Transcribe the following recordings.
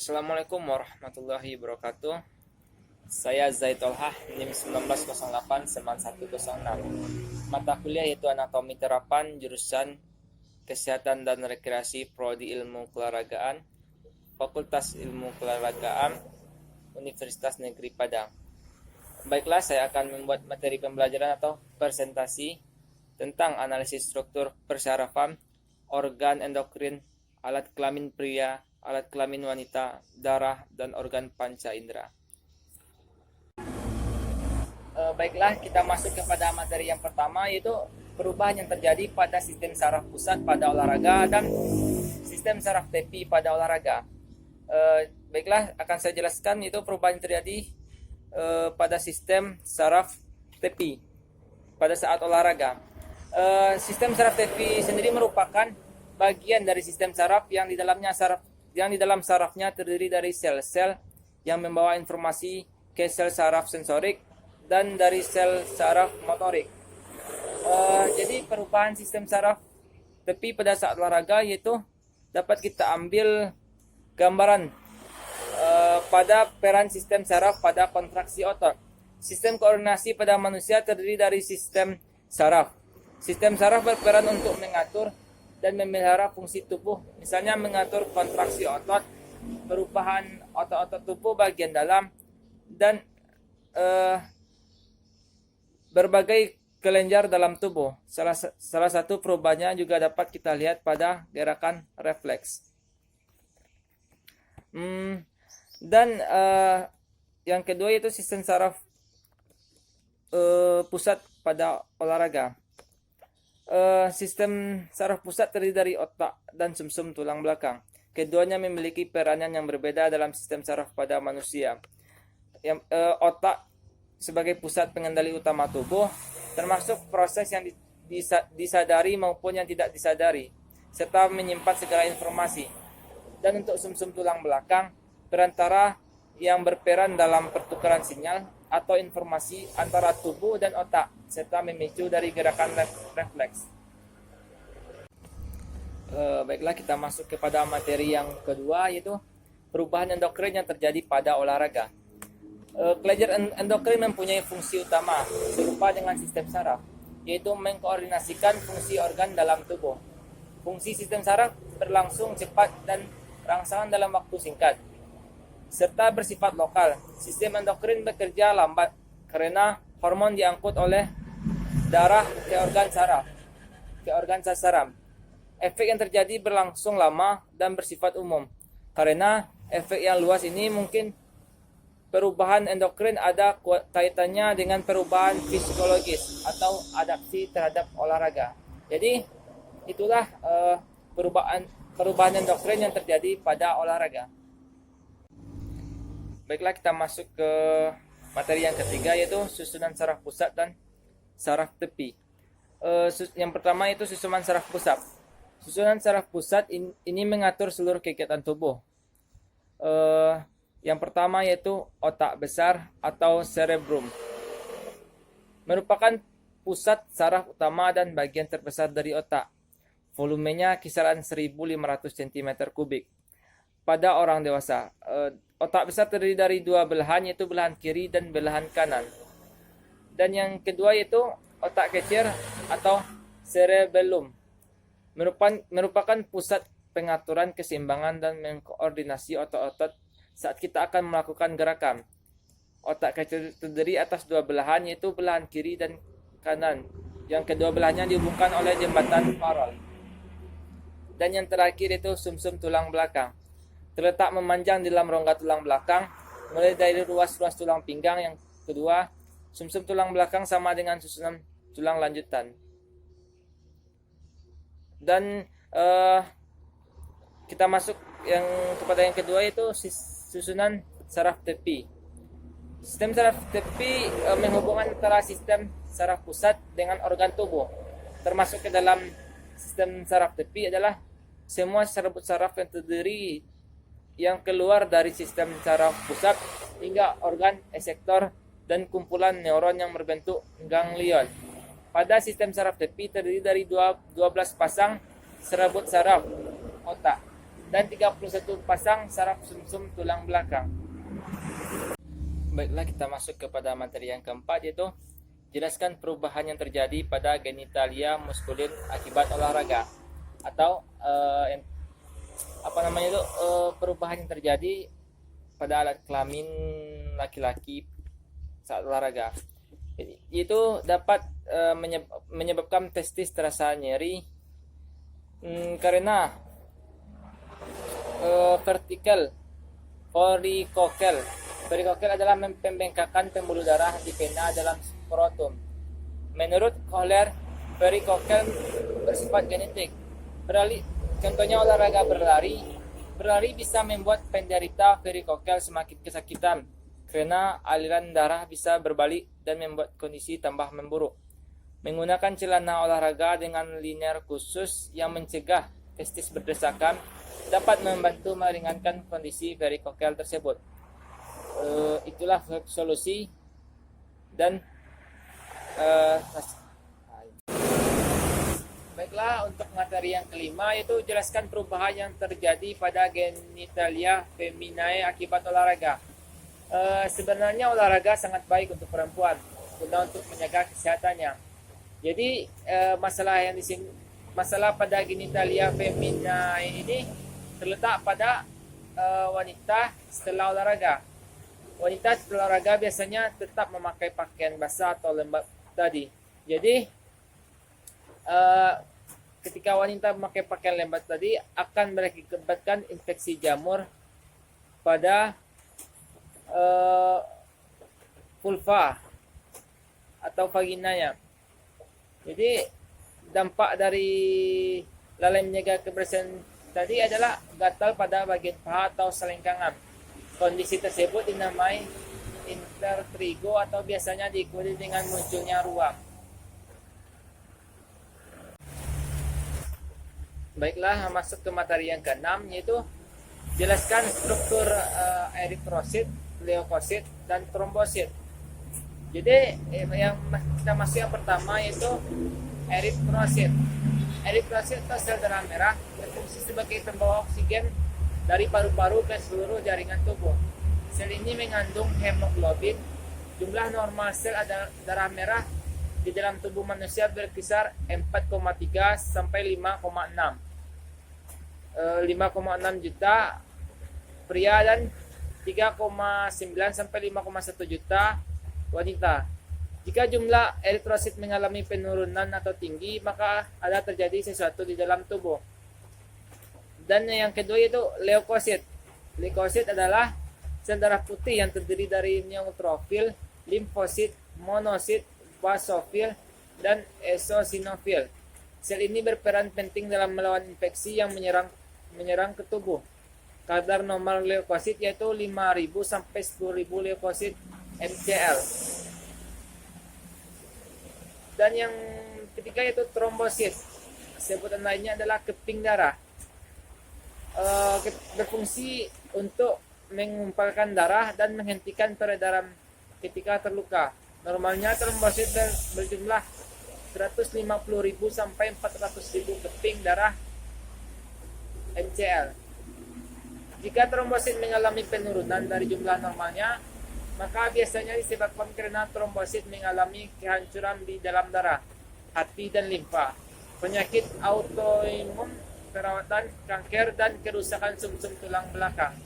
Assalamualaikum warahmatullahi wabarakatuh. Saya Zaid Tolhah, NIM 19089106. Mata kuliah yaitu Anatomi Terapan, jurusan Kesehatan dan Rekreasi, Prodi Ilmu Keolahragaan, Fakultas Ilmu Keolahragaan, Universitas Negeri Padang. Baiklah, saya akan membuat materi pembelajaran atau presentasi tentang analisis struktur persarafan, organ endokrin, alat kelamin pria, alat kelamin wanita, darah, dan organ panca indera. Baiklah, kita masuk kepada materi yang pertama, yaitu perubahan yang terjadi pada sistem saraf pusat pada olahraga dan sistem saraf tepi pada olahraga. Baiklah, akan saya jelaskan itu perubahan yang terjadi pada sistem saraf tepi pada saat olahraga. Sistem saraf tepi sendiri merupakan bagian dari sistem saraf yang di dalam sarafnya terdiri dari sel-sel yang membawa informasi ke sel saraf sensorik dan dari sel saraf motorik. Jadi perubahan sistem saraf tepi pada saat olahraga yaitu dapat kita ambil gambaran pada peran sistem saraf pada kontraksi otot. Sistem koordinasi pada manusia terdiri dari sistem saraf. Sistem saraf berperan untuk mengatur dan memelihara fungsi tubuh, misalnya mengatur kontraksi otot, perubahan otot-otot tubuh bagian dalam, dan berbagai kelenjar dalam tubuh. Salah satu perubahannya juga dapat kita lihat pada gerakan refleks. Dan yang kedua yaitu sistem saraf pusat pada olahraga. Sistem saraf pusat terdiri dari otak dan sumsum tulang belakang. Keduanya memiliki peranan yang berbeda dalam sistem saraf pada manusia. Otak sebagai pusat pengendali utama tubuh, termasuk proses yang disadari maupun yang tidak disadari, serta menyimpan segala informasi. Dan untuk sumsum tulang belakang, perantara yang berperan dalam pertukaran sinyal atau informasi antara tubuh dan otak, serta memicu dari gerakan refleks. Baiklah, kita masuk kepada materi yang kedua, yaitu perubahan endokrin yang terjadi pada olahraga. Kelenjar endokrin mempunyai fungsi utama serupa dengan sistem saraf, yaitu mengkoordinasikan fungsi organ dalam tubuh. Fungsi sistem saraf berlangsung cepat dan rangsangan dalam waktu singkat, serta bersifat lokal. Sistem endokrin bekerja lambat karena hormon diangkut oleh darah ke organ sasaran. Efek yang terjadi berlangsung lama dan bersifat umum. Karena efek yang luas ini mungkin perubahan endokrin ada kaitannya dengan perubahan fisiologis atau adaptasi terhadap olahraga. Jadi itulah perubahan endokrin yang terjadi pada olahraga. Baiklah, kita masuk ke materi yang ketiga, yaitu susunan saraf pusat dan saraf tepi. Yang pertama itu susunan saraf pusat. Susunan saraf pusat ini mengatur seluruh kegiatan tubuh. Yang pertama yaitu otak besar atau cerebrum. Merupakan pusat saraf utama dan bagian terbesar dari otak. Volumenya kisaran 1.500 cm3 pada orang dewasa. Otak besar terdiri dari dua belahan, yaitu belahan kiri dan belahan kanan. Dan yang kedua yaitu otak kecil atau cerebellum. Merupakan pusat pengaturan keseimbangan dan mengkoordinasi otot-otot saat kita akan melakukan gerakan. Otak kecil terdiri atas dua belahan, yaitu belahan kiri dan kanan. Yang kedua belahnya dihubungkan oleh jembatan Farrell. Dan yang terakhir itu sumsum tulang belakang. Terletak memanjang di dalam rongga tulang belakang, mulai dari ruas-ruas tulang pinggang. Yang kedua, sumsum tulang belakang sama dengan susunan tulang lanjutan. Dan kita masuk kepada yang kedua, yaitu susunan saraf tepi. Sistem saraf tepi menghubungkan antara sistem saraf pusat dengan organ tubuh. Termasuk ke dalam sistem saraf tepi adalah semua serbut saraf yang keluar dari sistem saraf pusat hingga organ efektor dan kumpulan neuron yang berbentuk ganglion. Pada sistem saraf tepi terdiri dari 12 pasang serbut saraf otak. dan 31 pasang saraf sumsum tulang belakang. Baiklah, kita masuk kepada materi yang keempat, yaitu jelaskan perubahan yang terjadi pada genitalia muskulin akibat olahraga, atau perubahan yang terjadi pada alat kelamin laki-laki saat olahraga. Itu dapat menyebabkan testis terasa nyeri karena vertikal varikokel. Varikokel adalah pembengkakan pembuluh darah di vena dalam skrotum. Menurut Kohler, varikokel bersifat genetik. Contohnya olahraga berlari. Berlari bisa membuat penderita varikokel semakin kesakitan karena aliran darah bisa berbalik dan membuat kondisi tambah memburuk. Menggunakan celana olahraga dengan liner khusus yang mencegah testis berdesakan dapat membantu meringankan kondisi varikokel tersebut. Itulah solusi dan baiklah, untuk materi yang kelima, yaitu jelaskan perubahan yang terjadi pada genitalia feminae akibat olahraga. Sebenarnya olahraga sangat baik untuk perempuan guna untuk menjaga kesehatannya. Jadi masalah pada genitalia feminae ini terletak pada wanita setelah olahraga. Wanita setelah olahraga biasanya tetap memakai pakaian basah atau lembab tadi. Jadi ketika wanita memakai pakaian lembab tadi akan mengakibatkan infeksi jamur pada vulva atau vaginanya. Jadi dampak dari lalai menjaga kebersihan tadi adalah gatal pada bagian paha atau selengkangan. Kondisi tersebut dinamai intertrigo atau biasanya diikuti dengan munculnya ruam. Baiklah, masuk ke materi yang keenam, yaitu jelaskan struktur eritrosit, leukosit, dan trombosit. Jadi yang kita masuk yang pertama, yaitu eritrosit. Eritrosit atau sel darah merah berfungsi sebagai pembawa oksigen dari paru-paru ke seluruh jaringan tubuh. Sel ini mengandung hemoglobin. Jumlah normal sel darah merah di dalam tubuh manusia berkisar 4,3 sampai 5,6 juta pria dan 3,9 sampai 5,1 juta wanita. Jika jumlah eritrosit mengalami penurunan atau tinggi, maka ada terjadi sesuatu di dalam tubuh. Dan yang kedua yaitu leukosit. Leukosit adalah sel darah putih yang terdiri dari neutrofil, limfosit, monosit, basofil, dan eosinofil. Sel ini berperan penting dalam melawan infeksi yang menyerang ke tubuh. Kadar normal leukosit yaitu 5.000 sampai 10.000 leukosit MCL. Dan yang ketiga yaitu trombosit. Sebutan lainnya adalah keping darah. Berfungsi untuk mengumpulkan darah dan menghentikan peredaran ketika terluka. Normalnya trombosit berjumlah 150.000 sampai 400.000 keping darah MCL. Jika trombosit mengalami penurunan dari jumlah normalnya, maka biasanya disebabkan karena trombosit mengalami kehancuran di dalam darah, hati, dan limfa, penyakit autoimun, perawatan, kanker, dan kerusakan sumsum tulang belakang.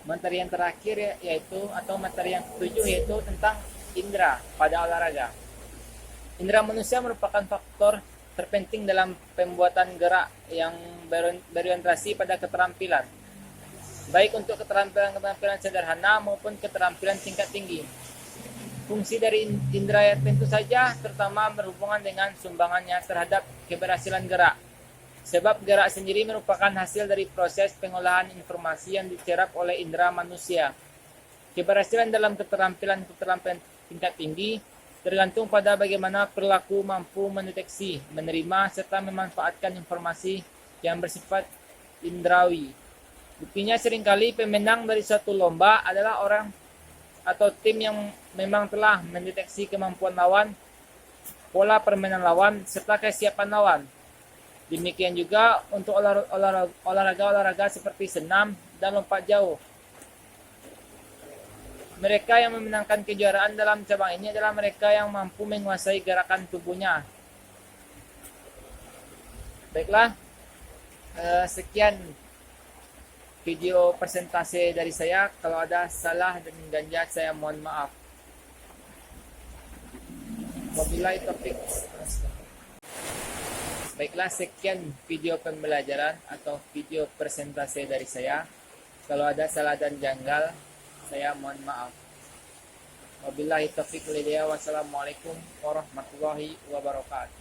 Materi yang terakhir materi yang ketujuh yaitu tentang indera pada olahraga. Indera manusia merupakan faktor terpenting dalam pembuatan gerak yang berorientasi pada keterampilan, baik untuk keterampilan sederhana maupun keterampilan tingkat tinggi. Fungsi dari indera tentu saja terutama berhubungan dengan sumbangannya terhadap keberhasilan gerak. Sebab gerak sendiri merupakan hasil dari proses pengolahan informasi yang diserap oleh indera manusia. Keberhasilan dalam keterampilan tingkat tinggi tergantung pada bagaimana perilaku mampu mendeteksi, menerima, serta memanfaatkan informasi yang bersifat indrawi. Buktinya seringkali pemenang dari suatu lomba adalah orang atau tim yang memang telah mendeteksi kemampuan lawan, pola permainan lawan, serta kesiapan lawan. Demikian juga untuk olahraga seperti senam dan lompat jauh. Mereka yang memenangkan kejuaraan dalam cabang ini adalah mereka yang mampu menguasai gerakan tubuhnya. Baiklah, sekian video presentasi dari saya. Kalau ada salah dan ganjil saya mohon maaf. Wabillahi taufiq. Baiklah, sekian video pembelajaran atau video presentasi dari saya. Kalau ada salah dan janggal, saya mohon maaf. Wabillahi taufiq walhidayah. Wassalamualaikum warahmatullahi wabarakatuh.